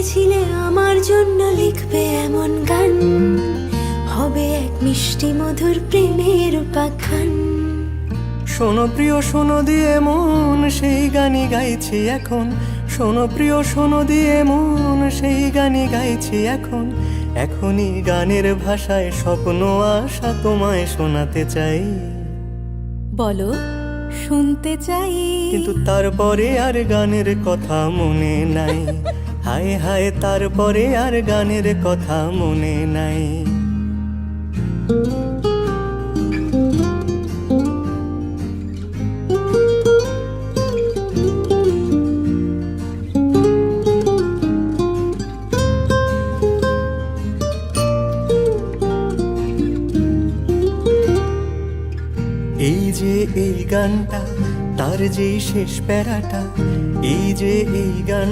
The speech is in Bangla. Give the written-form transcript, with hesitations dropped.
ভেবেছিলে আমার জন্য লিখবে এমন গান, হবে এক মিষ্টি মধুর প্রেমের উপাখ্যান। শোনো প্রিয় শোনো দিয়ে মন সেই গানই গাইছি এখন, শোনো প্রিয় শোনো দিয়ে মন সেই গানই গাইছি এখন। এখনই গানের ভাষায় স্বপ্ন আশা তোমায় শোনাতে চাই। বলো শুনতে চাই, কিন্তু তারপরে আর গানের কথা মনে নাই। হায় হায় তারপরে আর গানের কথা মনে নাই। এই যে এই গানটা, তার যেই শেষ প্যারাটা, এই যে এই গান।